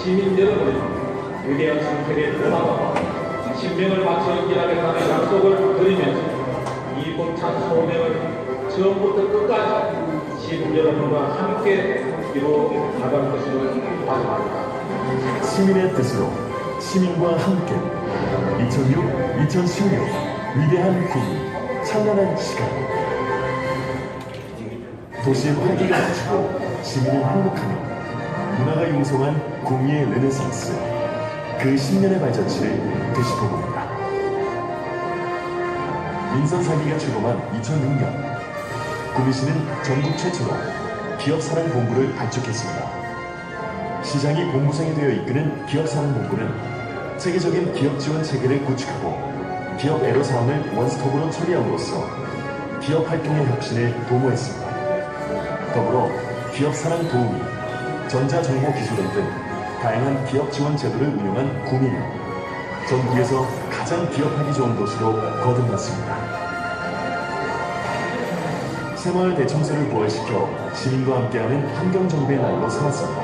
시민 여러분의 위대한 선택에 고마워 신명을 바쳐 일하겠다는 약속을 드리면서 이 벅찬 소명을 처음부터 끝까지 시민 여러분과 함께 이루어 나갈 것을 다짐합니다. 시민의 뜻으로 시민과 함께 2006, 2016 위대한 국민 찬란한 시간 도시의 활기가 넘치고 시민은 행복하며 문화가 융성한 공의의 르네상스 그 10년의 발자취를 되짚어 봅니다. 민선사기가 출범한 2006년 구미시는 전국 최초로 기업사랑본부를 발족했습니다. 시장이 본부장이 되어 이끄는 기업사랑본부는 체계적인 기업 지원 체계를 구축하고 기업 애로 사항을 원스톱으로 처리함으로써 기업 활동의 혁신을 도모했습니다. 더불어 기업사랑 도우미, 전자정보기술원 등 다양한 기업 지원 제도를 운영한 구미는 전국에서 가장 기업하기 좋은 도시로 거듭났습니다. 새마을 대청소를 부활시켜 시민과 함께하는 환경정비의 날로 삼았습니다.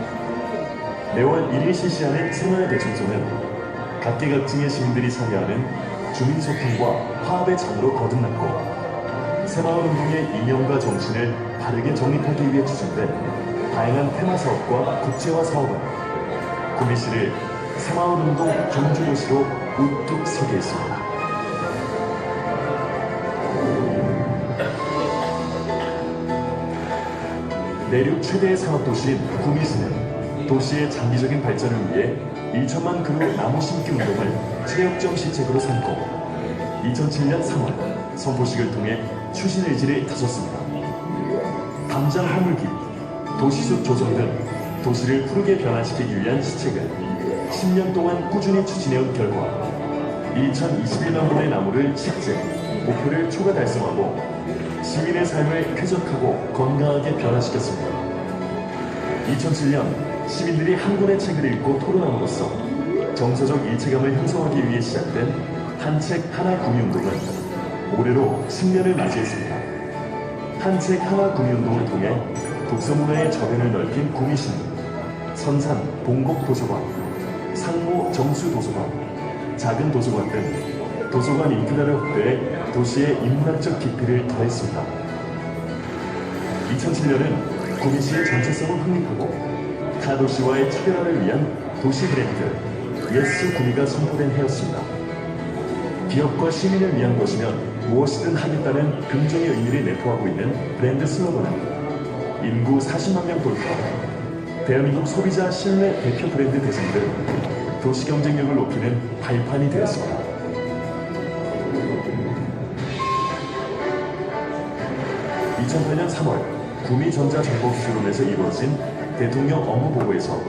매월 1일 실시하는 새마을 대청소는 각계각층의 시민들이 참여하는 주민소통과 화합의 장으로 거듭났고 새마을운동의 이념과 정신을 바르게 정립하기 위해 추진된 다양한 테마 사업과 국제화 사업은 구미시를 새마을운동 경주도시로 우뚝 서게 했습니다. 내륙 최대의 산업도시인 구미시는 도시의 장기적인 발전을 위해 1천만 그루 나무 심기 운동을 체력정 시책으로 삼고 2007년 3월 선포식을 통해 추진 의지를 다졌습니다. 담장 허물기, 도시숲 조성 등 도시를 푸르게 변화시키기 위한 시책을 10년 동안 꾸준히 추진해온 결과 1,021만 본의 나무를 식재, 목표를 초과 달성하고 시민의 삶을 쾌적하고 건강하게 변화시켰습니다. 2007년 시민들이 한 권의 책을 읽고 토론함으로써 정서적 일체감을 형성하기 위해 시작된 한 책 하나 구미운동은 올해로 10년을 맞이했습니다. 한 책 하나 구미운동을 통해 독서문화의 저변을 넓힌 구미시는 선산 봉곡도서관, 상무 정수도서관, 작은 도서관 등 도서관 인프라를 확대해 도시의 인문학적 깊이를 더했습니다. 2007년은 구미시의 정체성을 확립하고 타 도시와의 차별화를 위한 도시 브랜드 예스 구미가 선포된 해였습니다. 기업과 시민을 위한 것이면 무엇이든 하겠다는 긍정의 의미를 내포하고 있는 브랜드 슬로건은 인구 40만 명 돌파, 대한민국 소비자 신뢰 대표 브랜드 대상 등 도시 경쟁력을 높이는 발판이 되었습니다. 2008년 3월 구미전자정보기술원에서 이루어진 대통령 업무보고에서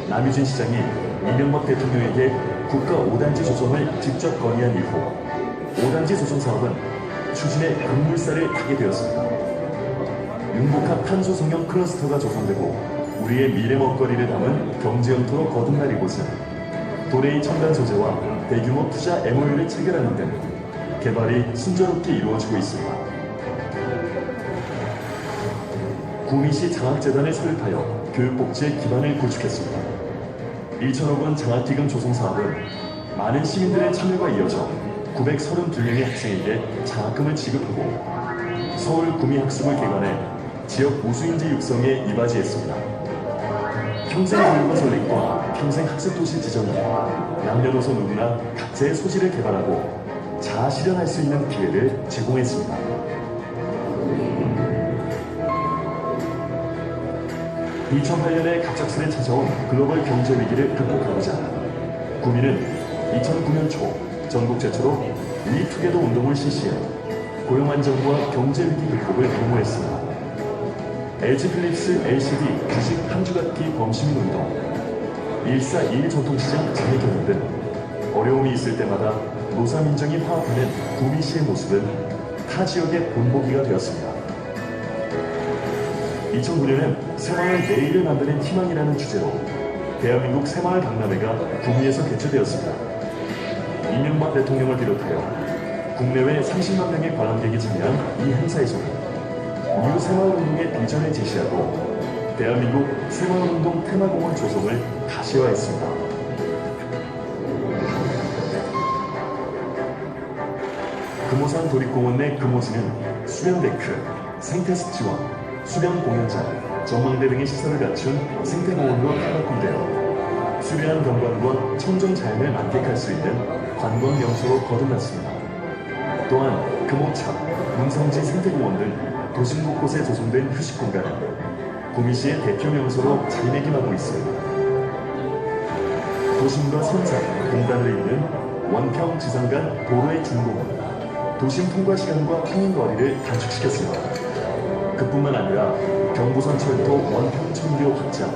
남유진 시장이 이명박 대통령에게 국가 5단지 조성을 직접 건의한 이후 5단지 조성 사업은 추진에 급물살을 타게 되었습니다. 융복합 탄소성형 클러스터가 조성되고 우리의 미래 먹거리를 담은 경제 영토로 거듭날 이곳은 도레이 첨단 소재와 대규모 투자 MOU를 체결하는 등 개발이 순조롭게 이루어지고 있습니다. 구미시 장학재단을 설립하여 교육복지의 기반을 구축했습니다. 1천억 원 장학기금 조성 사업은 많은 시민들의 참여가 이어져 932명의 학생에게 장학금을 지급하고 서울 구미학습을 개관해 지역 우수인재 육성에 이바지했습니다. 평생교육원 설립과 평생학습도시 지정이 남녀노소 누구나 각자의 소질을 개발하고 자아 실현할 수 있는 기회를 제공했습니다. 2008년에 갑작스레 찾아온 글로벌 경제 위기를 극복하고자 구미는 2009년 초 전국 최초로 리투게더 운동을 실시해 고용 안정과 경제 위기 극복을 도모했습니다. LG 필립스 LCD 주식 한 주갖기 범시민 운동, 1421 전통시장 재개경 등 어려움이 있을 때마다 노사민정이 화합하는 구미시의 모습은 타 지역의 본보기가 되었습니다. 2009년엔 새마을 내일을 만드는 희망이라는 주제로 대한민국 새마을 박람회가 구미에서 개최되었습니다. 이명박 대통령을 비롯하여 국내외 30만 명의 관람객이 참여한 이 행사에서는 뉴 새마을운동의 비전을 제시하고 대한민국 새마을운동 테마공원 조성을 가시화했습니다. 금오산 도립공원 내 금오지는 수변데크, 생태습지원, 수변 공연장, 전망대 등의 시설을 갖춘 생태공원으로 탄압되어 수려한 경관과 청정 자연을 만끽할 수 있는 관광 명소로 거듭났습니다. 또한 금오차, 문성지 생태공원 등 도심 곳곳에 조성된 휴식 공간은 구미시의 대표 명소로 자리매김하고 있습니다. 도심과 선산, 공단을 잇는 원평 지상간 도로의 준공은 도심 통과 시간과 통행 거리를 단축시켰습니다. 그뿐만 아니라 경부선 철도 원평 청교 확장,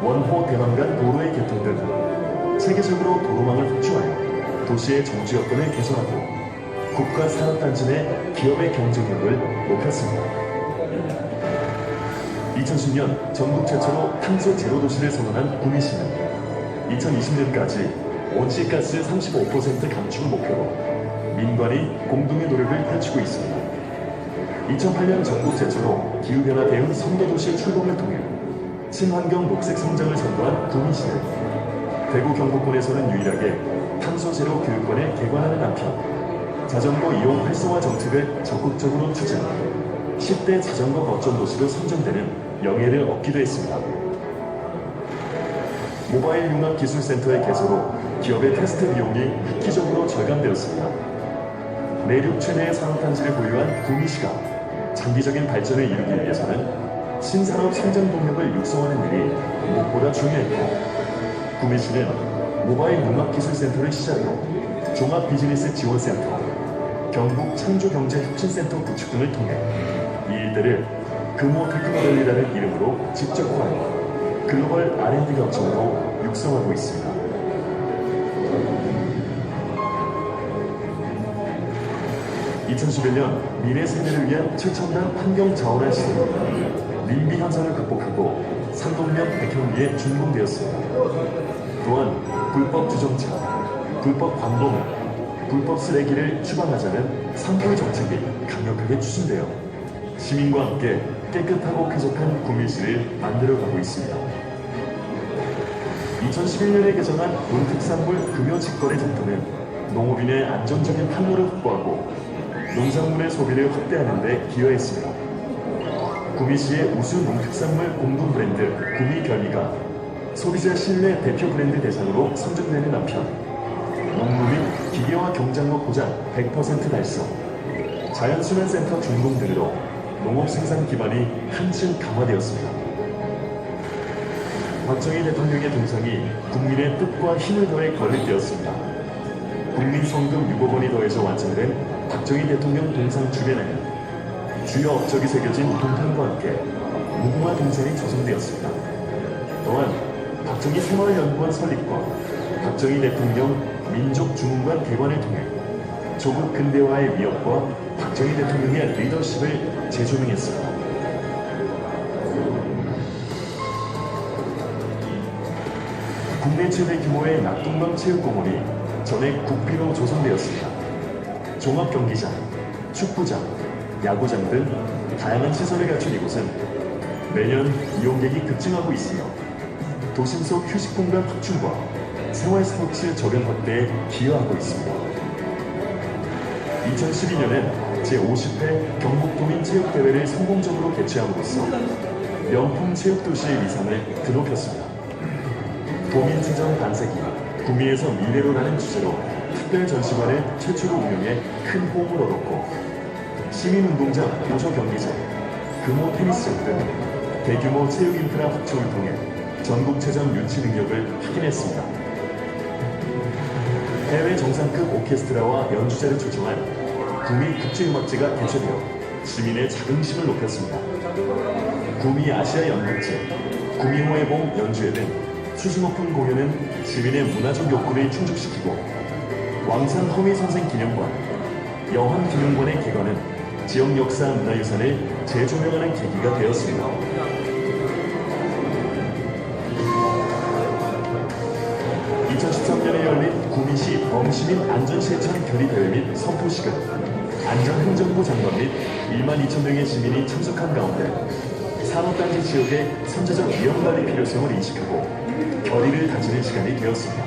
원호 대만간 도로의 개통 등 체계적으로 도로망을 확충하여 도시의 정주 여건을 개선하고 국가 산업단지 내 기업의 경쟁력을 높였습니다. 2010년 전국 최초로 탄소 제로 도시를 선언한 구미시는 2020년까지 온실가스 35% 감축을 목표로 민관이 공동의 노력을 펼치고 있습니다. 2008년 전국 최초로 기후변화 대응 선도도시 출범을 통해 친환경 녹색 성장을 선도한 구미시는 대구 경북권에서는 유일하게 탄소 제로 교육권을 개관하는 한편 자전거 이용 활성화 정책을 적극적으로 추진, 10대 자전거 거점 도시로 선정되는 영예를 얻기도 했습니다. 모바일 융합기술센터의 개소로 기업의 테스트 비용이 획기적으로 절감되었습니다. 내륙 최대의 산업단지를 보유한 구미시가 장기적인 발전을 이루기 위해서는 신산업 성장 동력을 육성하는 일이 무엇보다 중요했고, 구미시는 모바일 융합기술센터를 시작으로 종합비즈니스 지원센터, 경북 창조경제혁신센터 구축 등을 통해 이 일대를 금호 테크노밸리라는 이름으로 직접화하여 글로벌 R&D 거점으로 육성하고 있습니다. 2011년 미래 세대를 위한 최첨단 환경 자원화 시설 님비 현상을 극복하고 산동면 백형리에 준공되었습니다. 또한 불법 주정차, 불법 관동, 불법 쓰레기를 추방하자는 산불 정책이 강력하게 추진되어 시민과 함께 깨끗하고 쾌적한 구미시를 만들어가고 있습니다. 2011년에 개정한 농특산물 금요 직거래 정도는 농업인의 안정적인 판로를 확보하고 농산물의 소비를 확대하는 데 기여했습니다. 구미시의 우수 농특산물 공동 브랜드 구미별미가 소비자 신뢰 대표 브랜드 대상으로 선정되는 한편 농무 및 기계화 경작업 보장 100% 달성, 자연순환센터 준공 등으로 농업 생산 기반이 한층 강화되었습니다. 박정희 대통령의 동상이 국민의 뜻과 힘을 더해 건립되었습니다. 국민성금 6억 원이 더해져 완성된 박정희 대통령 동상 주변에는 주요 업적이 새겨진 동판과 함께 무궁화 동상이 조성되었습니다. 또한 박정희 새마을연구원 설립과 박정희 대통령 민족주문관 개관을 통해 조국 근대화의 위협과 박정희 대통령의 리더십을 재조명했습니다. 국내 최대 규모의 낙동강 체육공원이 전액 국비로 조성되었습니다. 종합경기장, 축구장, 야구장 등 다양한 시설을 갖춘 이곳은 매년 이용객이 급증하고 있으며 도심 속 휴식 공간 확충과 생활 스포츠 적용 확대에 기여하고 있습니다. 2012년엔 제50회 경북도민체육대회를 성공적으로 개최함으로써 명품 체육도시의 위상을 드높였습니다. 도민체전 반세기, 구미에서 미래로라는 주제로 특별 전시관을 최초로 운영해 큰 호응을 얻었고, 시민운동장, 도서경기장, 금호 테니스장 등 대규모 체육 인프라 확충을 통해 전국체전 유치 능력을 확인했습니다. 해외 정상급 오케스트라와 연주자를 초청한 구미 국제음악제가 개최되어 시민의 자긍심을 높였습니다. 구미 아시아 연극제, 구미호의 봄 연주회 등 수준 높은 공연은 시민의 문화적 욕구를 충족시키고, 왕산 허미선생 기념관, 여환기념관의 개관은 지역 역사 문화유산을 재조명하는 계기가 되었습니다. 2013년에 열린 구미시 범시민 안전실천 결의대회 및 선포식은 안전행정부 장관 및 1만 2천 명의 시민이 참석한 가운데 산업단지 지역의 선제적 위험관리 필요성을 인식하고 결의를 다지는 시간이 되었습니다.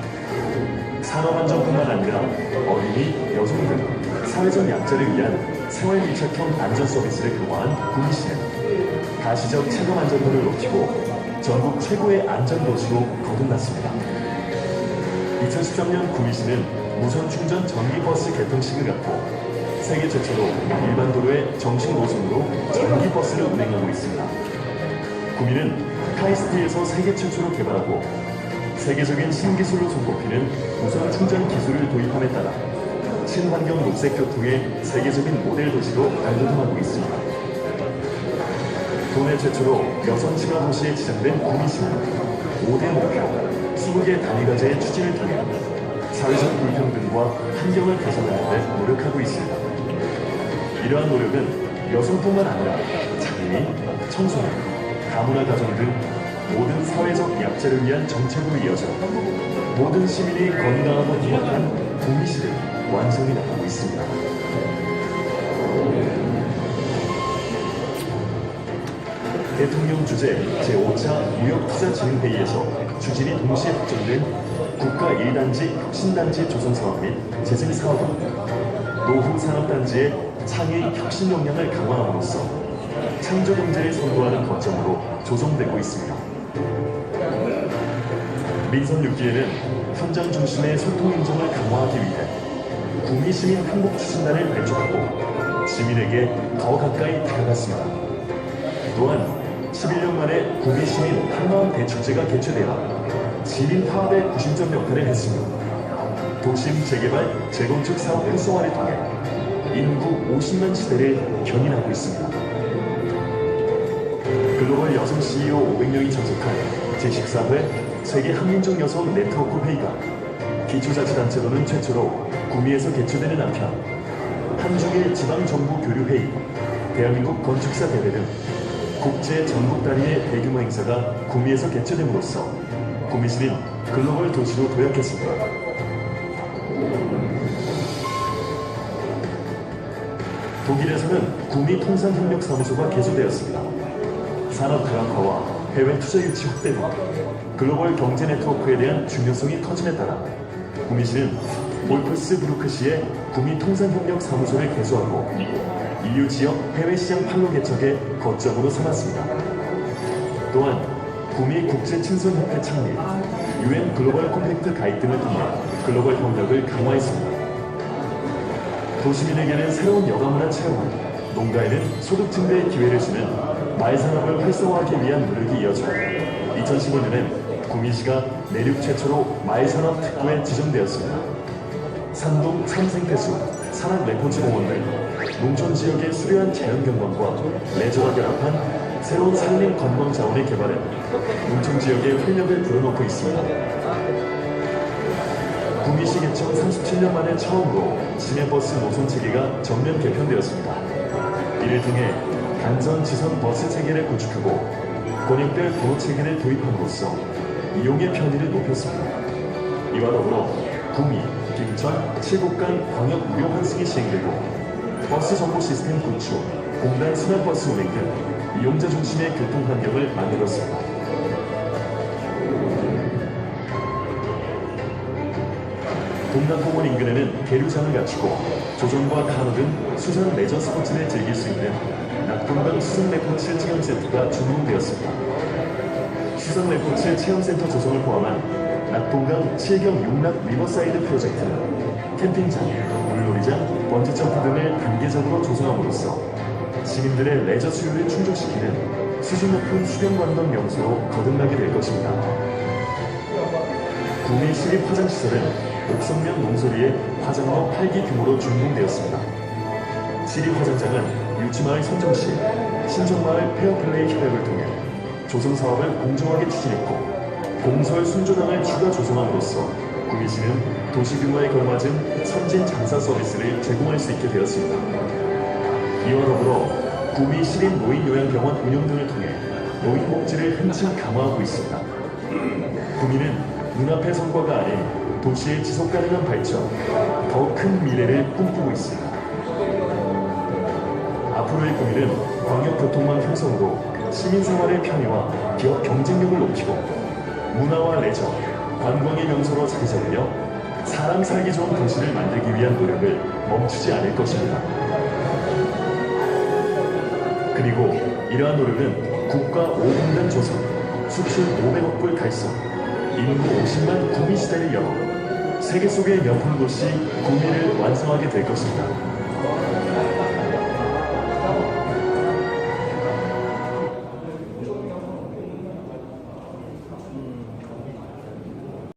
산업안전뿐만 아니라 어린이, 여성 등 사회적 약자를 위한 생활밀착형 안전 서비스를 강화한 구미시는 가시적 체감 안전도를 높이고 전국 최고의 안전도시로 거듭났습니다. 2013년 구미시는 무선 충전 전기버스 개통식을 갖고 세계 최초로 일반 도로의 정식 노선으로 전기버스를 운행하고 있습니다. 구미는 카이스트에서 세계 최초로 개발하고 세계적인 신기술로 손꼽히는 무선 충전 기술을 도입함에 따라 친환경 녹색 교통의 세계적인 모델 도시로 발돋움하고 있습니다. 국내 최초로 여성 친화 도시에 지정된 구미시는 5대 목표, 20개 단위과제의 추진을 통해 사회적 불평등과 환경을 개선하는 데 노력하고 있습니다. 이러한 노력은 여성뿐만 아니라 장애인, 청소년, 다문화 가정 등 모든 사회적 약자를 위한 정책으로 이어져 모든 시민이 건강하고 행복한 구미시를 완성해 나가고 있습니다. 대통령 주재 제5차 무역투자진흥회의에서 추진이 동시에 확정된 국가 1단지 혁신단지 조성사업 및 재생사업은 노후 산업단지의 창의 혁신 역량을 강화함으로써 창조경제를 선도하는 거점으로 조성되고 있습니다. 민선 6기에는 현장 중심의 소통 인정을 강화하기 위해 구미시민 행복추진단을 발족하고 시민에게 더 가까이 다가갔습니다. 또한 11년 만에 구미시민 한마음 대축제가 개최되어 시민 파업의 구심점 역할을 했으며 도심 재개발, 재건축 사업 활성화를 통해 인구 50만 시대를 견인하고 있습니다. 글로벌 여성 CEO 500명이 참석한 제14회 세계 한민족 여성 네트워크 회의가 기초자치단체로는 최초로 구미에서 개최되는 한편 한중일 지방정부 교류회의, 대한민국 건축사 대회 등 국제 전국 단위의 대규모 행사가 구미에서 개최됨으로써 구미시는 글로벌 도시로 도약했습니다. 독일에서는 구미 통상협력사무소가 개소되었습니다. 산업 다양화와 해외 투자 유치 확대 등 글로벌 경제 네트워크에 대한 중요성이 커짐에 따라 구미시는 몰프스 브루크시의 구미 통상협력사무소를 개소하고 EU 지역 해외 시장 판로 개척의 거점으로 삼았습니다. 또한 구미 국제친선협회 창립, UN 글로벌 컴팩트 가입 등을 통해 글로벌 협력을 강화했습니다. 도시민에게는 새로운 여가문화 체험을, 농가에는 소득 증대의 기회를 주는 마을산업을 활성화하기 위한 노력이 이어져 2015년엔 구미시가 내륙 최초로 마을산업 특구에 지정되었습니다. 산동 참생태수, 산악 레포츠 공원 등 농촌 지역의 수려한 자연경관과 레저가 결합한 새로운 산림 관광 자원의 개발은 농촌 지역의 활력을 불어넣고 있습니다. 구미시 개청 37년 만에 처음으로 시내버스 노선 체계가 전면 개편되었습니다. 이를 통해 단선 지선 버스 체계를 구축하고 권역별 도로 체계를 도입함으로써 이용의 편의를 높였습니다. 이와 더불어 구미, 김천, 칠곡간 광역 무료 환승이 시행되고 버스 정보 시스템 구축, 공단 순환버스 운행 등 이용자 중심의 교통 환경을 만들었습니다. 동남공원 인근에는 계류장을 갖추고 조정과 카누 등 수상 레저 스포츠를 즐길 수 있는 낙동강 수상레포츠 체험센터가 준공되었습니다. 수상레포츠 체험센터 조성을 포함한 낙동강 7경 용락 리버사이드 프로젝트는 캠핑장, 물놀이장, 번지점프 등을 단계적으로 조성함으로써 시민들의 레저 수요를 충족시키는 수준 높은 수변관광 명소로 거듭나게 될 것입니다. 구미 시립 화장시설은 옥성면 농소리의 화장로 8기 규모로 준공되었습니다. 시립 화장장은 유치마을 선정시, 신정마을 페어플레이 협약을 통해 조성사업을 공정하게 추진했고 공설 순조당을 추가 조성함으로써 구미시는 도시 규모에 걸맞은 선진 장사 서비스를 제공할 수 있게 되었습니다. 이와 더불어 구미 시립 노인요양병원 운영 등을 통해 노인 복지를 한층 강화하고 있습니다. 구미는 눈앞의 성과가 아닌 도시의 지속가능한 발전, 더 큰 미래를 꿈꾸고 있습니다. 앞으로의 구미는 광역교통망 형성으로 시민 생활의 편의와 기업 경쟁력을 높이고 문화와 레저, 관광의 명소로 자리 잡으며 사람 살기 좋은 도시를 만들기 위한 노력을 멈추지 않을 것입니다. 그리고 이러한 노력은 국가 5분단 조성, 수출 500억 불 달성, 인구 50만 구미 시대를 열어 세계 속의 명품 도시 구미를 완성하게 될 것입니다.